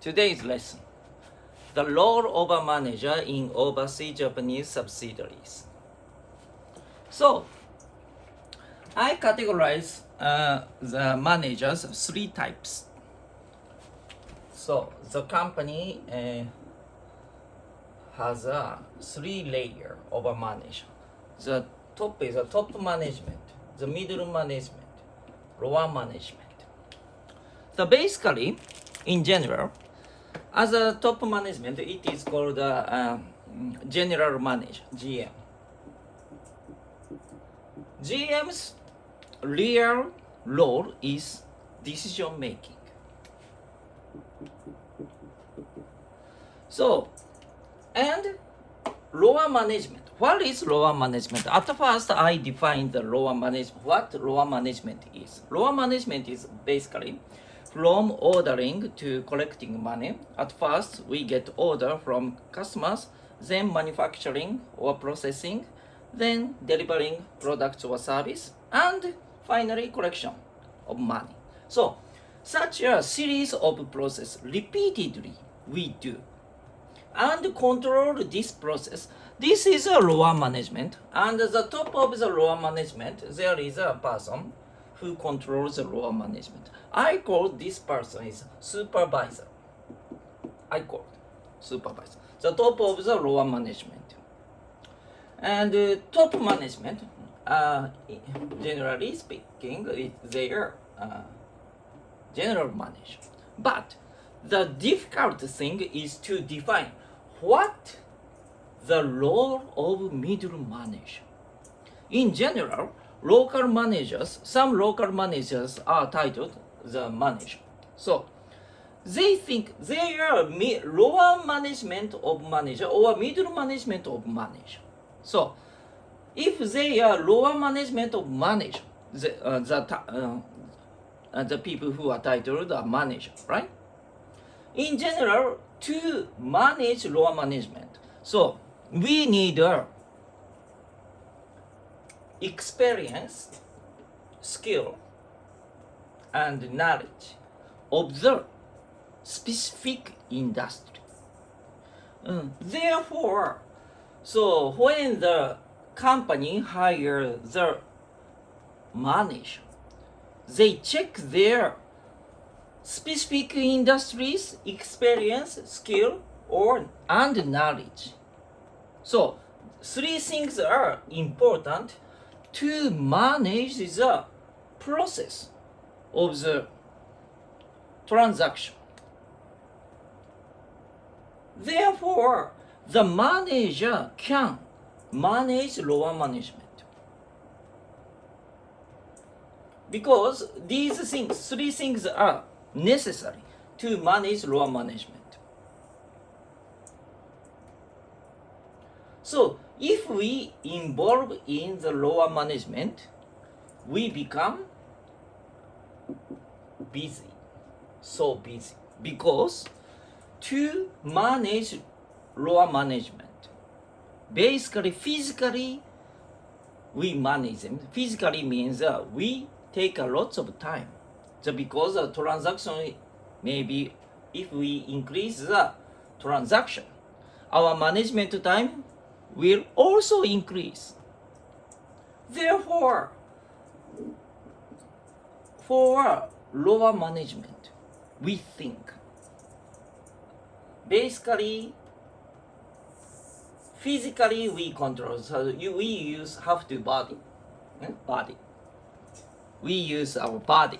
Today's lesson: the role of a manager in overseas Japanese subsidiaries. So, I categorize the managers three types. So, the company has a three layer of a manager. The top is the top management, the middle management, lower management. So basically, in general, as a top management, it is called general manager, GM. GM's real role is decision making. So, and lower management. What is lower management? At first, I defined the lower management. What lower management is? Lower management is basically from ordering to collecting money. At first, we get order from customers, then manufacturing or processing, then delivering products or service, and finally collection of money. So, such a series of process repeatedly we do and control this process. This is a lower management, and at the top of the lower management there is a person who controls the lower management. I call this person is supervisor. I call it supervisor. The top of the lower management. And top management, generally speaking, is their general manager. But the difficult thing is to define what the role of middle manager. In general, local managers, some local managers are titled the manager. So they think they are lower management of manager or middle management of manager. So if they are lower management of manager, the people who are titled are manager, right? In general, to manage lower management, so we need experience, skill, and knowledge of the specific industry. Therefore, so when the company hires the manager, they check their specific industries, experience, skill, and knowledge. So three things are important to manage the process of the transaction. Therefore, the manager can manage lower management. Because these things, three things are necessary to manage lower management. So if we involve in the lower management, we become busy, so busy. Because to manage lower management, basically physically we manage them. Physically means we take a lot of time. Because the transaction, maybe if we increase the transaction, our management time will also increase. Therefore, for lower management, we think basically physically we control. So we use have to body. We use our body,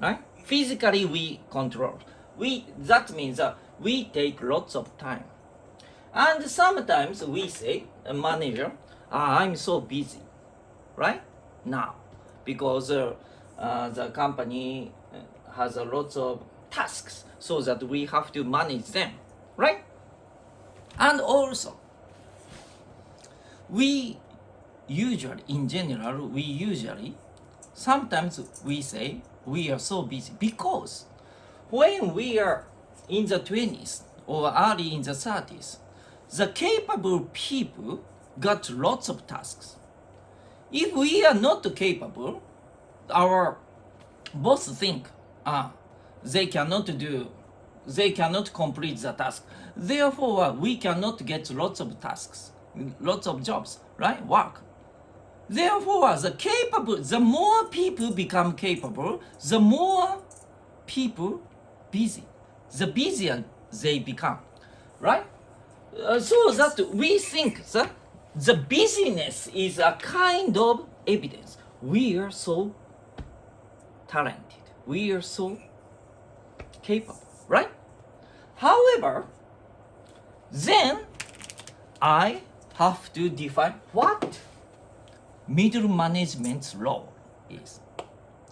right? Physically we control. That means we take lots of time. And sometimes we say, a manager, I'm so busy, right? Now, because the company has a lot of tasks, so that we have to manage them, right? And also, sometimes we say we are so busy because when we are in the 20s or early in the 30s, the capable people got lots of tasks. If we are not capable, our boss think they cannot do they cannot complete the task. Therefore, we cannot get lots of tasks, lots of jobs, right? Work. Therefore, the more people become capable, the more people busy. The busier they become, right? So that we think that the busyness is a kind of evidence. We are so talented. We are so capable, right? However, then I have to define what middle management's role is,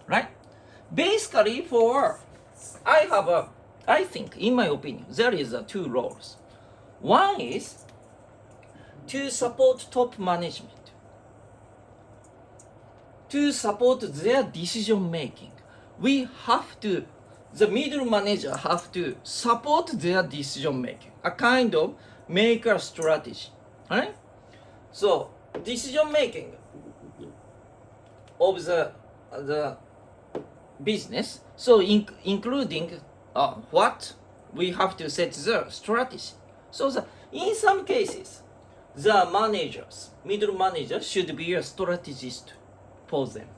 right? Basically, I think, in my opinion, there is two roles. One is to support top management, to support their decision making. The middle manager have to support their decision making, a kind of maker strategy, right? So decision making of the business, so including what we have to set the strategy. So in some cases, the middle managers should be a strategist for them,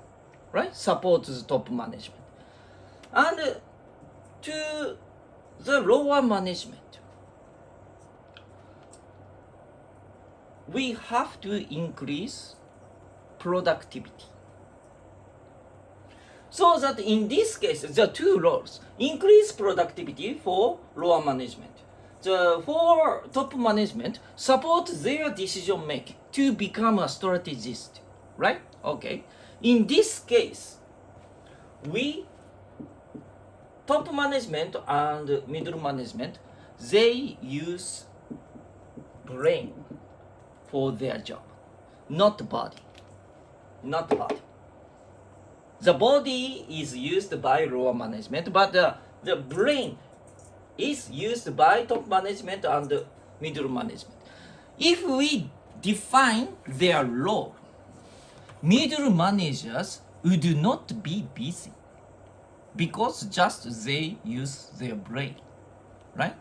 right? Support the top management. And to the lower management, we have to increase productivity. So that in this case, there are two roles. Increase productivity for lower management. For top management, support their decision making to become a strategist, right? Okay. In this case, top management and middle management, they use brain for their job, not body. Not body. The body is used by lower management, but the brain is used by top management and middle management. If we define their role, middle managers would not be busy because just they use their brain, right?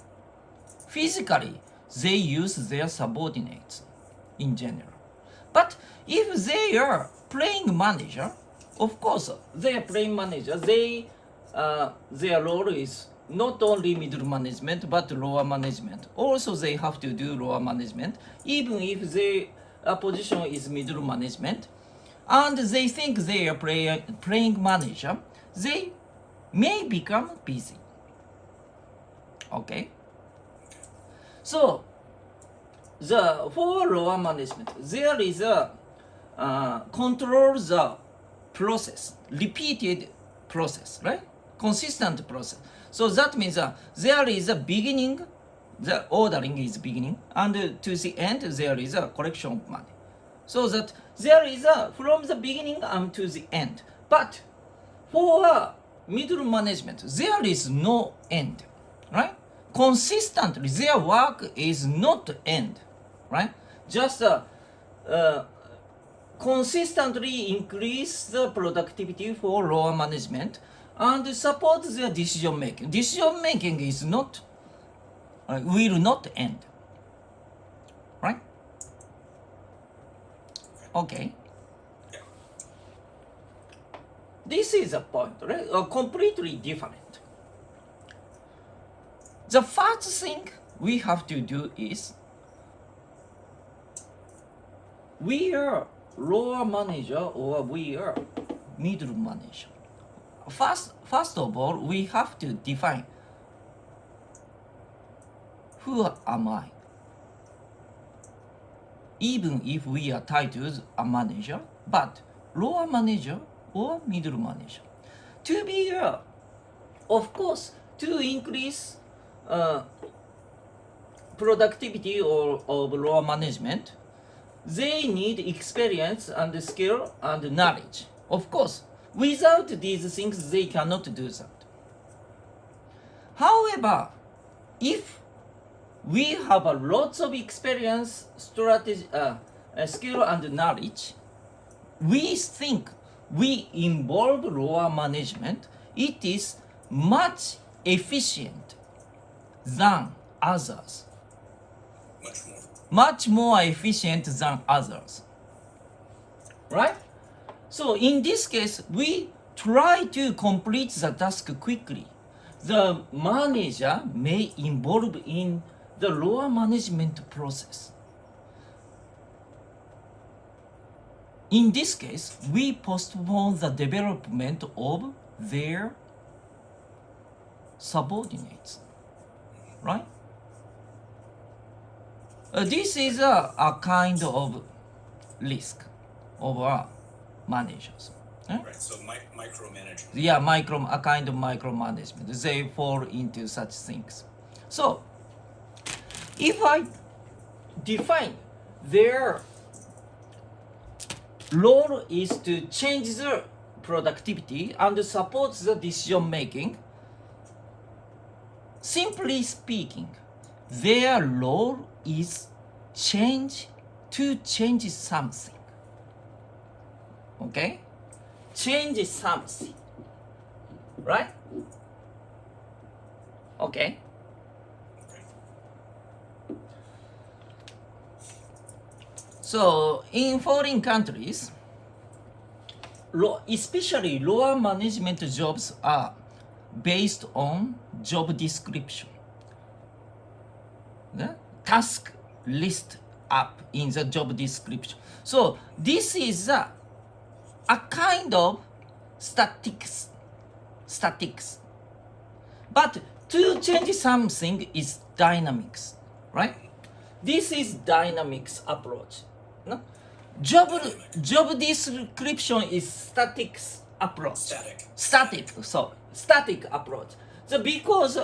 Physically, they use their subordinates in general. But if they are playing manager, of course, they are playing manager. Their role is not only middle management but lower management. Also, they have to do lower management, even if their position is middle management, and they think they are playing manager. They may become busy. Okay. So, for lower management, there is a control the process, repeated process, right? Consistent process. So that means there is a beginning, the ordering is beginning, and to the end there is a collection of money. So that there is from the beginning to the end. But for middle management, there is no end, right? Consistently, their work is not end, right? Just consistently increase the productivity for lower management and support their decision making. Decision making is not, will not end, right? Okay. This is a point, right? Completely different. The first thing we have to do is we are lower manager or we are middle manager. First of all, we have to define who am I? Even if we are titled a manager, but lower manager or middle manager. To be of course, to increase productivity of lower management, they need experience and skill and knowledge. Of course, without these things, they cannot do that. However, if we have a lots of experience, strategy, skill and knowledge, we think we involve lower management, it is much efficient than others. Much more. Much more efficient than others. Right? So in this case, we try to complete the task quickly. The manager may involve in the lower management process. In this case, we postpone the development of their subordinates. Right? This is a kind of risk of our managers. Right. So micromanagement. Yeah, a kind of micromanagement. They fall into such things. So, if I define their role is to change the productivity and support the decision making, simply speaking, their role is to change something. Okay? Change something. Right? Okay? So, in foreign countries, especially lower management jobs are based on job description. The task list up in the job description. So this is a kind of statics. But to change something is dynamics, right? This is dynamics approach. No? Job description is statics approach. Static approach. So because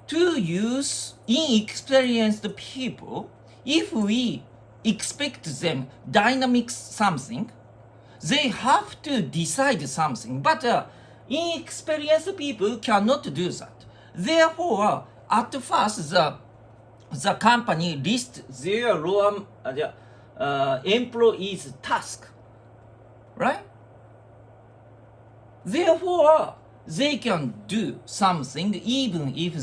to use inexperienced people, if we expect them dynamic something, they have to decide something. But inexperienced people cannot do that. Therefore, at first, the company lists their lower employees' task, right? Therefore, they can do something even if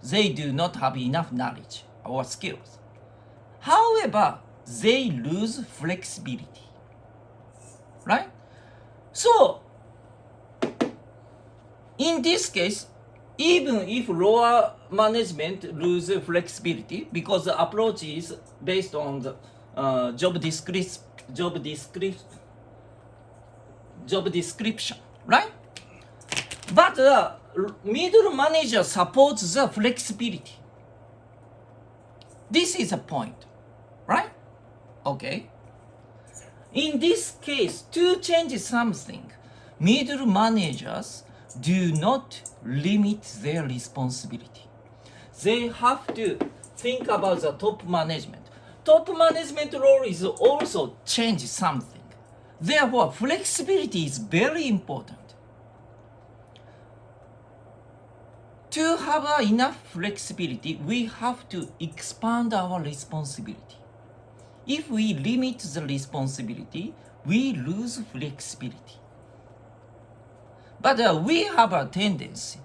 they do not have enough knowledge or skills. However, they lose flexibility, right? So, in this case, even if lower management loses flexibility because the approach is based on the job description, right? But the middle manager supports the flexibility. This is a point, right? Okay. In this case, to change something, middle managers do not limit their responsibility. They have to think about the top management. Top management role is also change something. Therefore, flexibility is very important. To have enough flexibility, we have to expand our responsibility. If we limit the responsibility, we lose flexibility. But we have a tendency.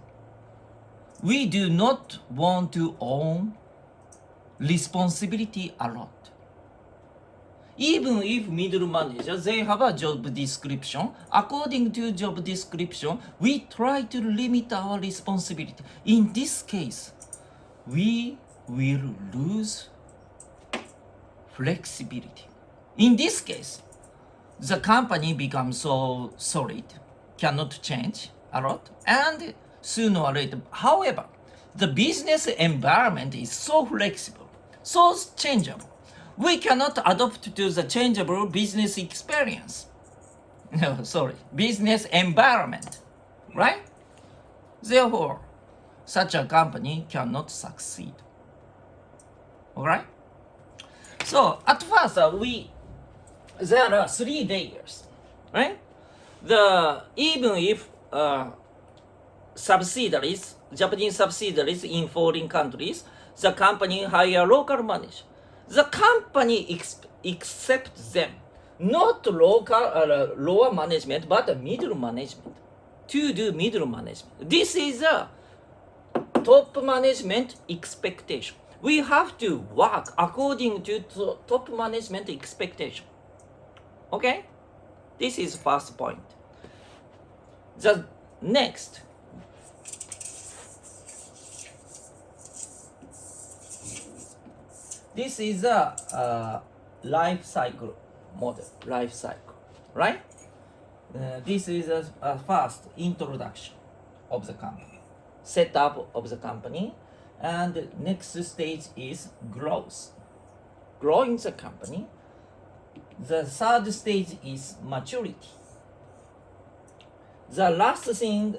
We do not want to own responsibility a lot. Even if middle managers, they have a job description. According to job description, we try to limit our responsibility. In this case, we will lose flexibility. In this case, the company becomes so solid, cannot change a lot, and sooner or later. However, the business environment is so flexible, so changeable. We cannot adopt to the changeable business experience. Business environment, right? Therefore, such a company cannot succeed. Alright? So, at first, there are 3 layers, right? Even if Japanese subsidiaries in foreign countries, the company hire local manager. The company accepts them, not lower management, but middle management. to do middle management. This is a top management expectation. We have to work according to top management expectation. Okay? This is first point. The next, this is a life cycle model, life cycle, right? This is a first introduction of the company, setup of the company, and next stage is growth, growing the company. The third stage is maturity. The last thing,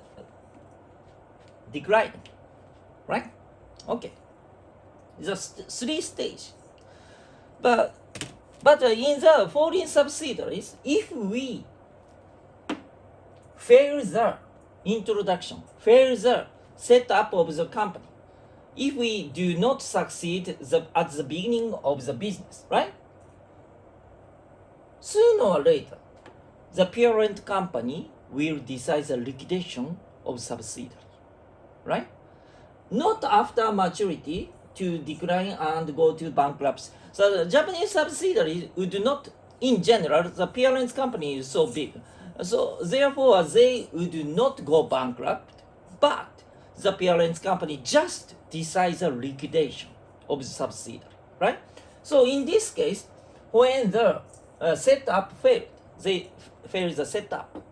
declining, right? Okay. The three stage. But in the foreign subsidiaries, if we fail the introduction, fail the setup of the company, if we do not succeed at the beginning of the business, right? Sooner or later, the parent company will decide the liquidation of subsidiary, right? Not after maturity to decline and go to bankruptcy. So the Japanese subsidiary would not, in general, the parent company is so big. So therefore, they would not go bankrupt, but the parent company just decides the liquidation of the subsidiary, right? So in this case, when the setup failed, they failed the setup.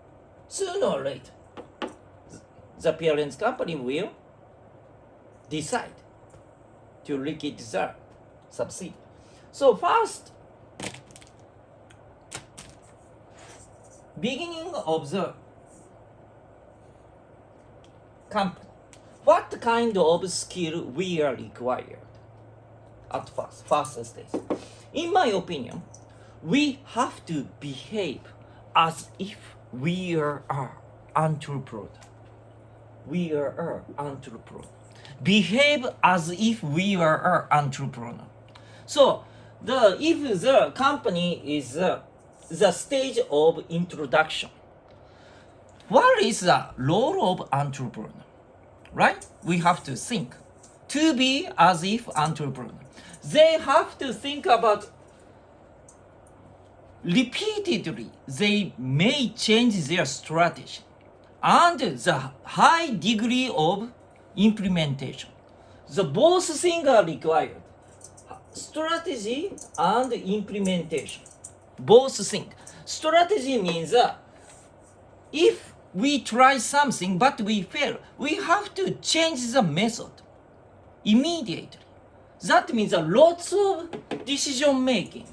Sooner or later, the parent company will decide to liquidate the subsidiary. So first, beginning of the company, what kind of skill we are required at first stage? In my opinion, we have to behave as if we are an entrepreneur. We are an entrepreneur. Behave as if we are an entrepreneur. So, if the company is the stage of introduction, what is the role of entrepreneur? Right? We have to think. To be as if entrepreneur. They have to think about repeatedly. They may change their strategy and the high degree of implementation. The both things are required. Strategy and implementation. Both things. Strategy means if we try something but we fail, we have to change the method immediately. That means lots of decision making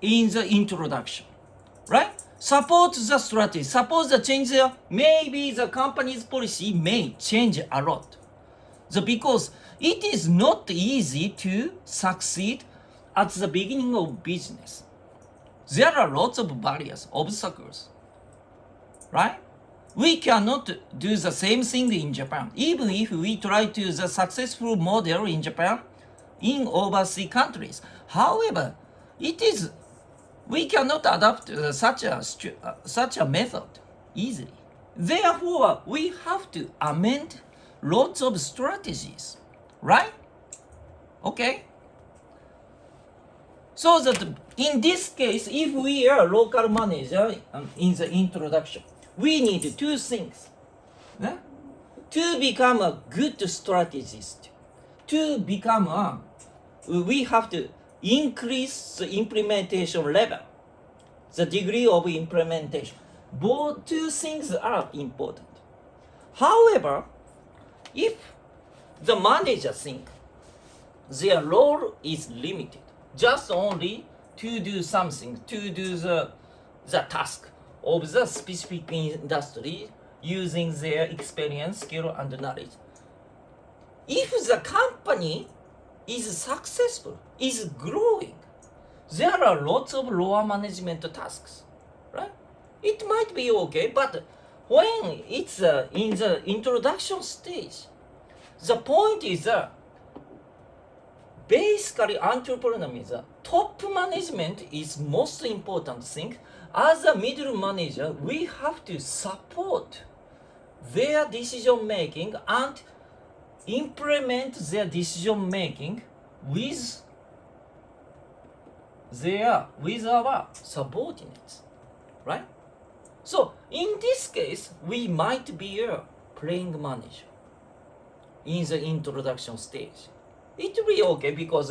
in the introduction, right? Support the strategy. Suppose the change, maybe the company's policy may change a lot. Because it is not easy to succeed at the beginning of business. There are lots of barriers, obstacles, right? We cannot do the same thing in Japan. Even if we try to use a successful model in Japan, in overseas countries. However, we cannot adopt such a method easily. Therefore, we have to amend lots of strategies, right? Okay? So that in this case, if we are a local manager in the introduction, we need two things. To become a good strategist, we have to increase the implementation level, the degree of implementation. Both two things are important. However, if the manager thinks their role is limited, just only to do something, to do the task of the specific industry using their experience, skill, and knowledge. If the company is successful, is growing, there are lots of lower management tasks, right? It might be okay, but when it's in the introduction stage, the point is basically entrepreneur means top management is most important thing. As a middle manager, we have to support their decision making and implement their decision making with our subordinates, right? So in this case, we might be a playing manager in the introduction stage. It will be okay because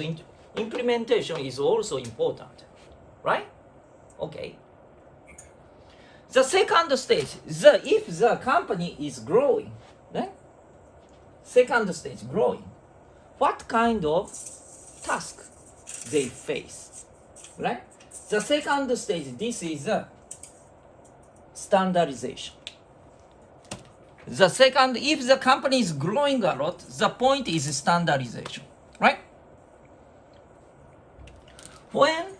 implementation is also important, right? Okay. The second stage, if the company is growing, right? Second stage, growing. What kind of task they face, right? The second stage, this is standardization. The second, if the company is growing a lot, the point is standardization, right? When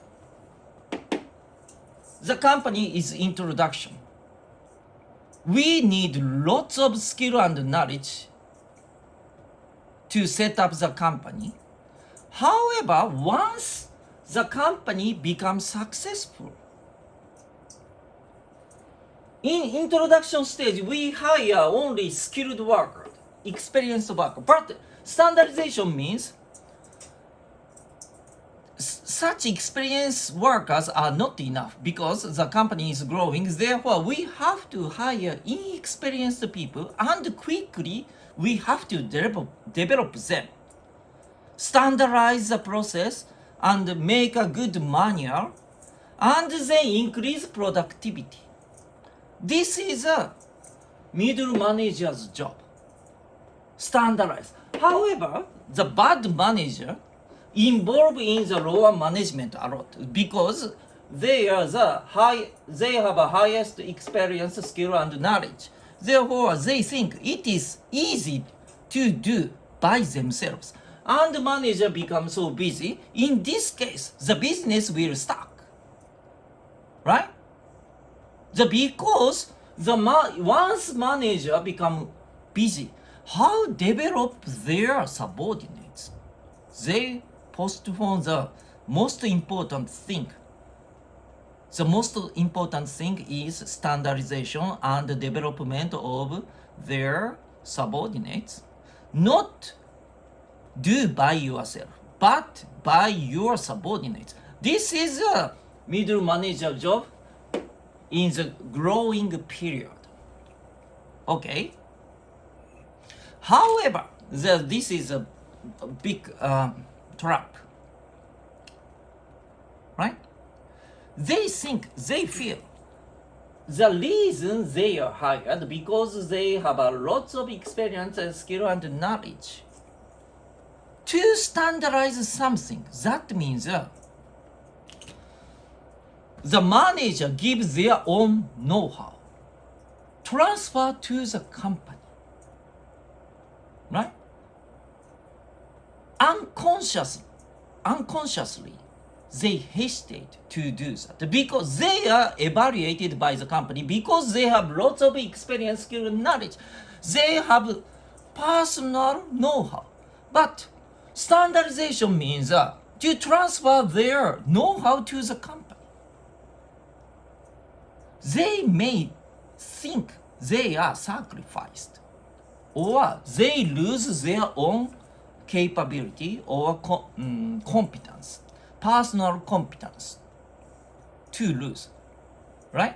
the company is introduction, we need lots of skill and knowledge to set up the company. However, once the company becomes successful, in introduction stage, we hire only skilled workers, experienced workers. But standardization means such experienced workers are not enough because the company is growing. Therefore, we have to hire inexperienced people and quickly we have to develop them. Standardize the process and make a good manual and then increase productivity. This is a middle manager's job. Standardize. However, the bad manager involved in the lower management a lot because they have a highest experience, skill, and knowledge. Therefore, they think it is easy to do by themselves. And the manager becomes so busy. In this case, the business will stuck. Right? Because once manager become busy, how develop their subordinates? They postpone the most important thing. The most important thing is standardization and development of their subordinates. Not do by yourself, but by your subordinates. This is a middle manager job in the growing period. Okay? However, this is a big trap. Right? They feel the reason they are hired because they have a lots of experience and skill and knowledge. To standardize something, that means the manager gives their own know-how, transfer to the company, right? Unconsciously, they hesitate to do that because they are evaluated by the company because they have lots of experience, skill, and knowledge. They have personal know-how, but standardization means to transfer their know-how to the company. They may think they are sacrificed or they lose their own capability or competence, personal competence to lose, right?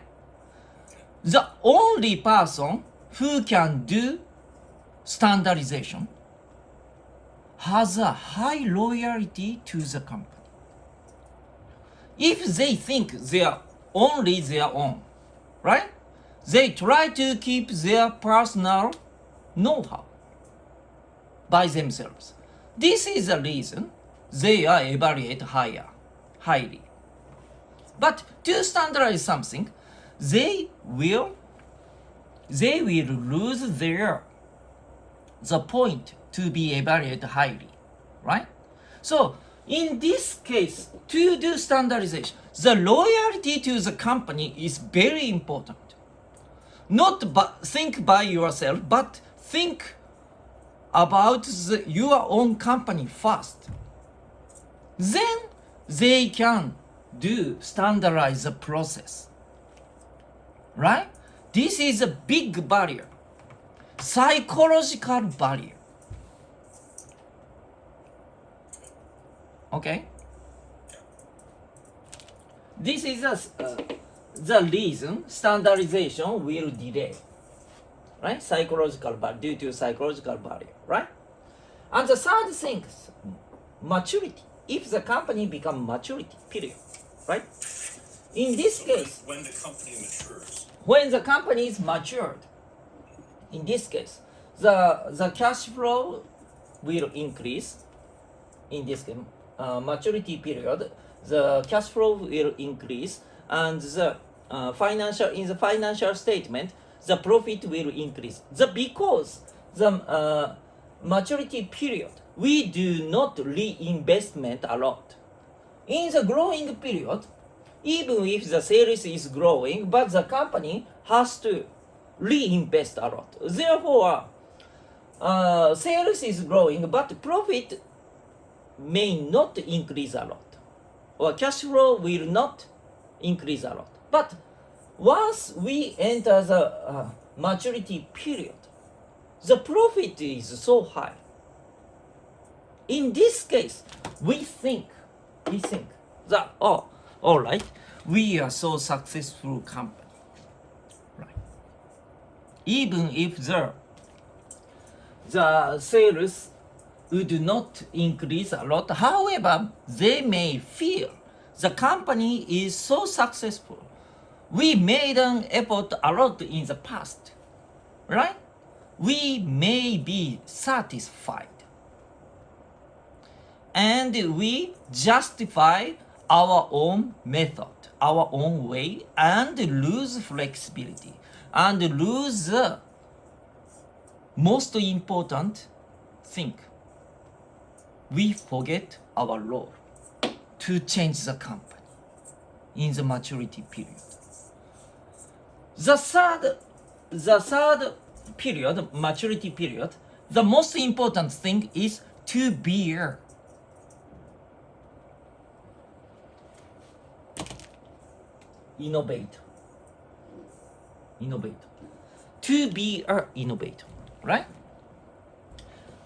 The only person who can do standardization has a high loyalty to the company. If they think they are only their own, right? They try to keep their personal know-how by themselves. This is the reason they are evaluated highly. But to standardize something, they will lose the point to be evaluated highly, right? So in this case, to do standardization, the loyalty to the company is very important. Not think by yourself, but think about your own company first. Then they can standardize the process, right? This is a big barrier psychological barrier. Okay? This is the reason standardization will delay. Right? Psychological barrier, due to psychological barrier. Right? And the third thing is maturity. If the company become maturity, period. Right? In this case, when the company matures, when the company is matured, in this case, the cash flow will increase. In this case, maturity period, the cash flow will increase, and the financial statement, the profit will increase. Because the maturity period, we do not reinvestment a lot. In the growing period, even if the sales is growing, but the company has to reinvest a lot. Therefore, sales is growing, but profit may not increase a lot, or cash flow will not increase a lot. But once we enter the maturity period, the profit is so high. In this case, we think that, oh, all right, we are so successful company, right? Even if the sales would not increase a lot, however, they may feel the company is so successful. We made an effort a lot in the past, right? We may be satisfied. And we justify our own method, our own way, and lose flexibility, and lose the most important thing. We forget our role to change the company in the maturity period. The third period, maturity period, the most important thing is to be innovator. To be an innovator, right?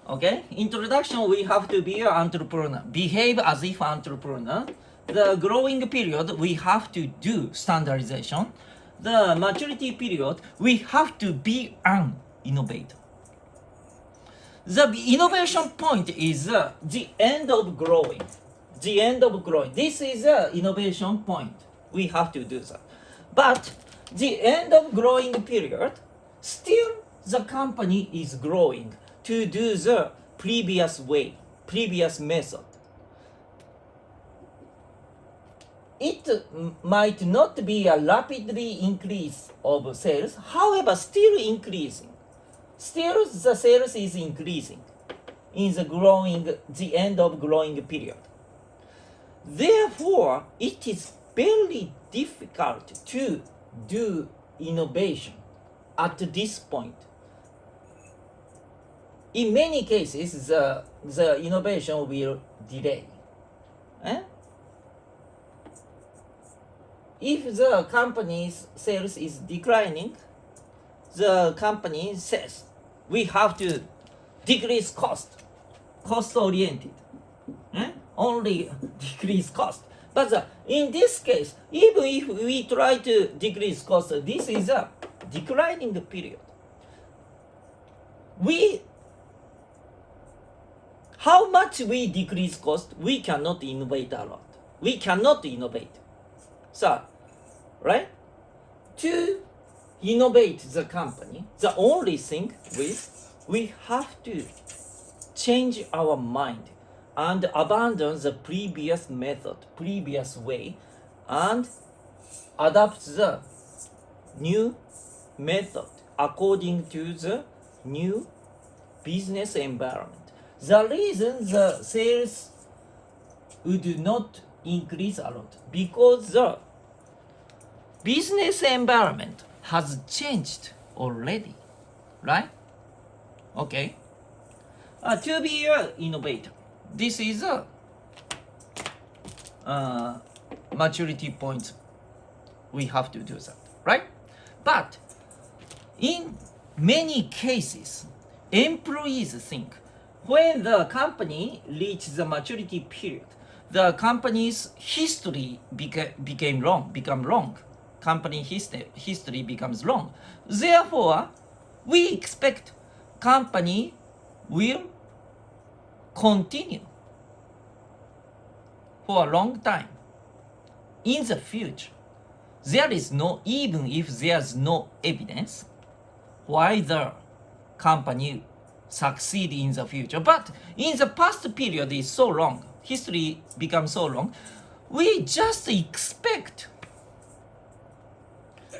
Okay, introduction, we have to be an entrepreneur. Behave as if entrepreneur. The growing period, we have to do standardization. The maturity period, we have to be an innovator. The innovation point is the end of growing. The end of growing. This is the innovation point. We have to do that. But the end of growing period, still the company is growing to do the previous way, previous method. It might not be a rapidly increase of sales, however, still increasing. Still the sales is increasing in the end of growing period. Therefore, it is very difficult to do innovation at this point. In many cases, the innovation will delay. If the company's sales is declining, the company says, we have to decrease cost oriented. Only decrease cost. But in this case, even if we try to decrease cost, this is a declining period. How much we decrease cost, we cannot innovate a lot. We cannot innovate. So, right? To innovate the company, the only thing is we have to change our mind and abandon the previous method, previous way, and adapt the new method according to the new business environment. The reason the sales would not increase a lot because the business environment has changed already, right? Okay. To be an innovator, this is a maturity point. We have to do that, right? But in many cases, employees think when the company reaches the maturity period, the company's history become wrong. Company history becomes wrong. Therefore, we expect company will continue for a long time in the future. There is no, even if there's no evidence why the company succeed in the future. But in the past period is so long, history becomes so long, we just expect.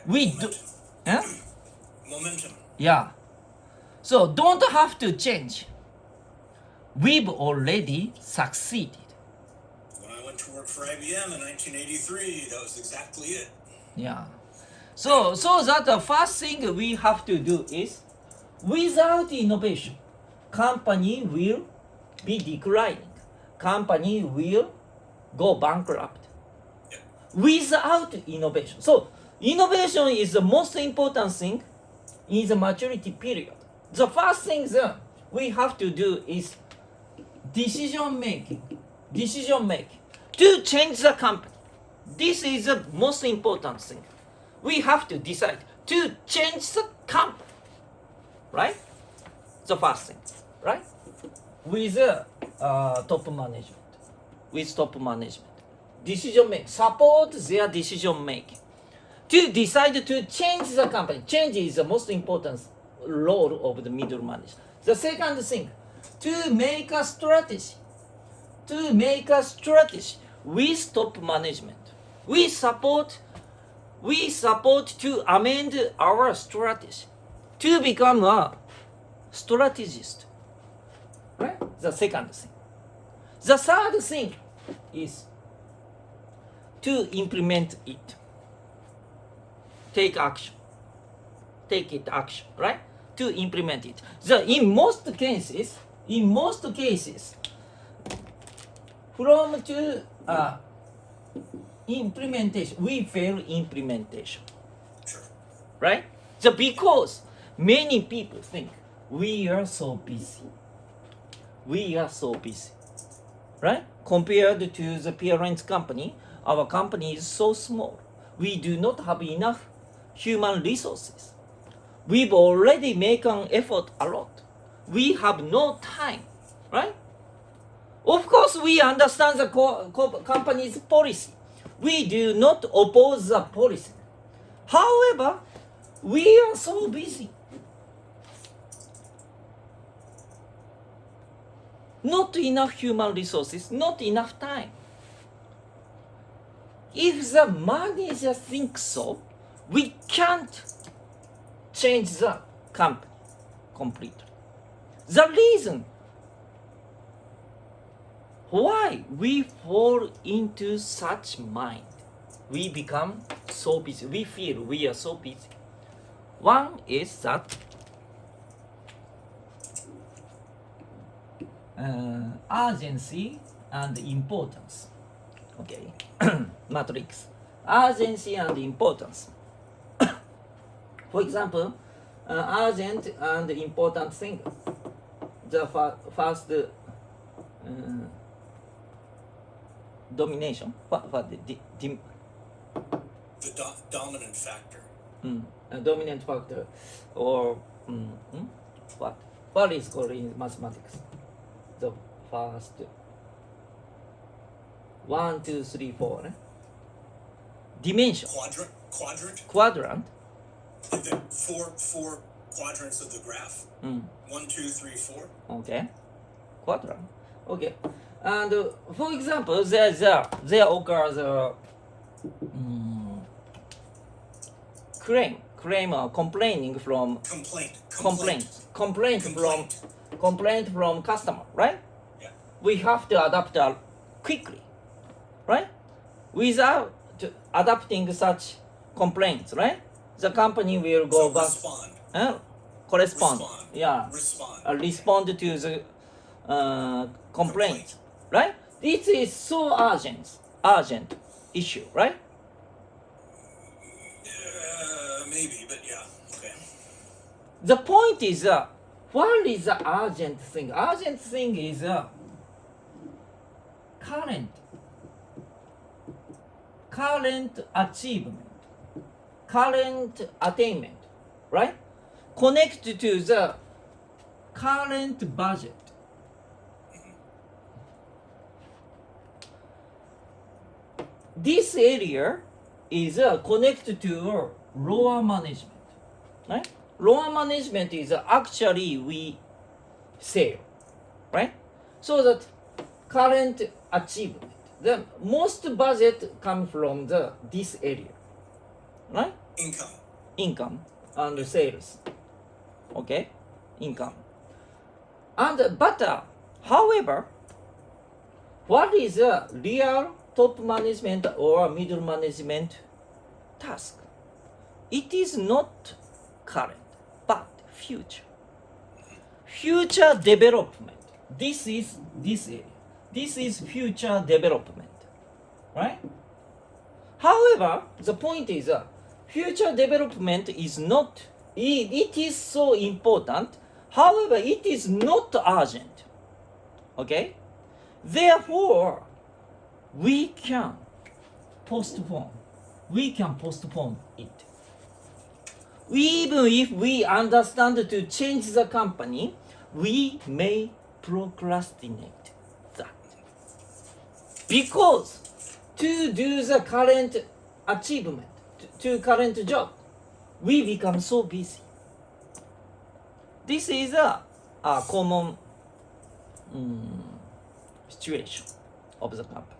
We do, eh? Momentum. Yeah. So don't have to change. We've already succeeded. When I went to work for IBM in 1983, that was exactly it. Yeah. So that the first thing we have to do is, without innovation, company will be declining. Company will go bankrupt. Yep. Without innovation. So innovation is the most important thing in the maturity period. The first thing that we have to do is decision making to change the company. This is the most important thing. We have to decide to change the company, right? The first thing, right? With top management, decision making, support their decision making to decide to change the company. Change is the most important role of the middle manager. The second thing, to make a strategy with top management. We support to amend our strategy to become a strategist, right? The second thing. The third thing is to implement it. Take action, right? To implement it. In most cases, from to implementation, we fail implementation, Sure. right? Because many people think we are so busy, right? Compared to the parent company, our company is so small. We do not have enough human resources. We've already made an effort a lot. We have no time, right? Of course, we understand the company's policy. We do not oppose the policy. However, we are so busy. Not enough human resources, not enough time. If the manager thinks so, we can't change the company completely. The reason why we fall into such mind, we become so busy, we feel we are so busy. One is that urgency and importance. Okay, matrix. Urgency and importance. For example, urgent and important thing. The first domination. What the dominant factor. A dominant factor, or what is called in mathematics? The first 1, 2, 3, 4. Dimension. Quadrant. The four quadrants of the graph. 1, 2, 3, 4. Okay. Quadrant. Okay. And for example, there occurs a claim or complaining from complaint from customer, right? Yeah. We have to adapt quickly, right? Without adapting such complaints, right? The company will go back. Correspond. Yeah. Respond to the complaint, right? This is so urgent issue, right? Maybe, but yeah, okay. The point is, what is the urgent thing? Urgent thing is current achievement, current attainment, right? Connect to the current budget. This area is connected to lower management, right? Lower management is actually we sell, right? So that current achievement, the most budget come from this area, right? Income and sales, okay? Income. And but however, what is a real top management or middle management task? It is not current, but future. Future development. This is this area. This is future development, right? However, the point is future development is not, it is so important. However, it is not urgent, okay? Therefore, we can postpone it. Even if we understand to change the company, we may procrastinate that. Because to do the current achievement, to current job, we become so busy. This is a common situation of the company.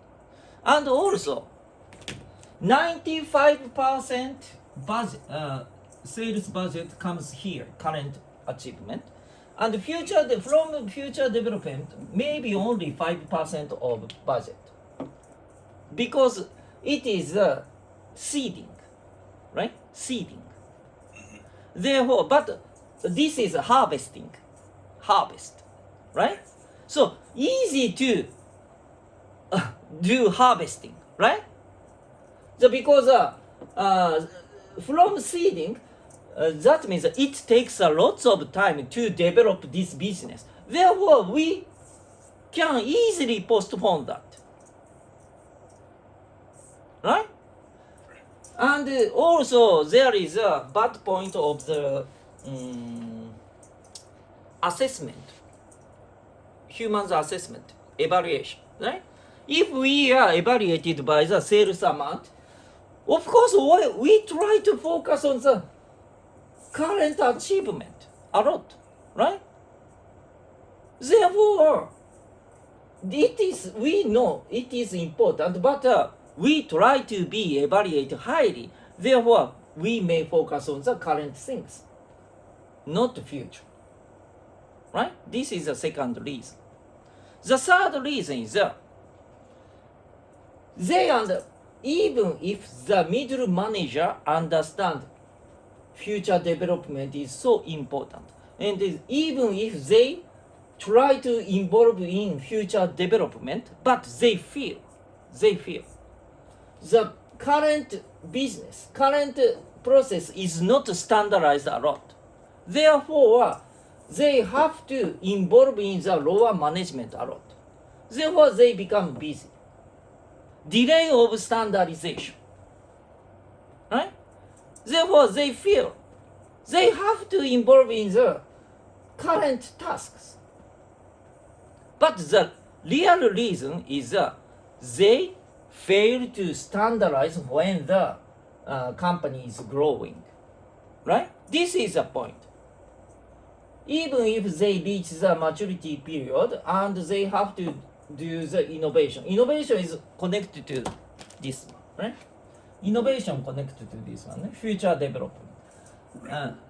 And also, 95% budget, sales budget comes here, current achievement. And from future development, maybe only 5% of budget. Because it is seeding, right? Seeding. Therefore, but this is harvest, right? So easy to do harvesting, right? So because from seeding, that means it takes a lot of time to develop this business. Therefore, we can easily postpone that, right? And also there is a bad point of the assessment, human assessment, evaluation, right? If we are evaluated by the sales amount, of course we try to focus on the current achievement a lot, right? Therefore, we know it is important, but we try to be evaluated highly. Therefore, we may focus on the current things, not the future, right? This is the second reason. The third reason is even if the middle manager understand future development is so important, and even if they try to involve in future development, but they feel the current business, current process is not standardized a lot. Therefore, they have to involve in the lower management a lot. Therefore, they become busy. Delay of standardization, right? Therefore, they feel they have to involve in the current tasks. But the real reason is they fail to standardize when the company is growing, right? This is the point. Even if they reach the maturity period and they have to do the innovation. Innovation is connected to this one, right? Innovation connected to this one, future development.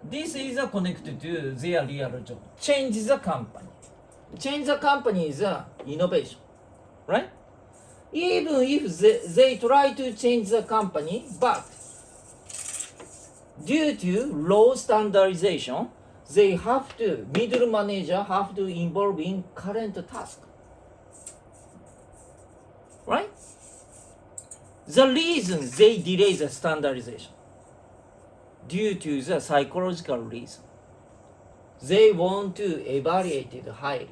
This is connected to their real job. Change the company. Change the company is innovation, right? Even if they try to change the company, but due to low standardization, they have to, middle manager have to involve in current task. Right? The reason they delay the standardization due to the psychological reason. they want to evaluate it highly.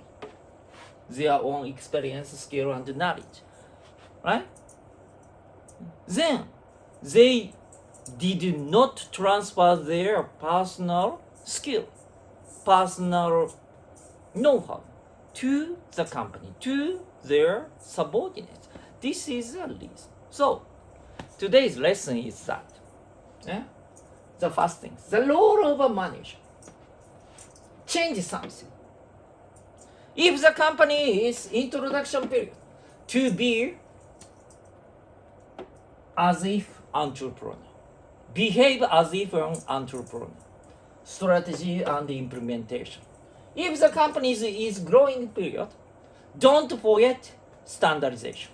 Their own experience, skill, and knowledge. Right? Then they did not transfer their personal skill, personal know-how to the company, to their subordinates. This is the reason. So, today's lesson is that. Yeah? The first thing, the role of a manager. Change something. If the company is introduction period, to be as if entrepreneur. Behave as if an entrepreneur. Strategy and implementation. If the company is growing period, don't forget standardization.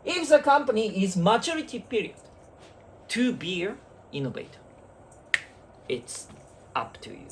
If the company is maturity period, to be innovator. It's up to you.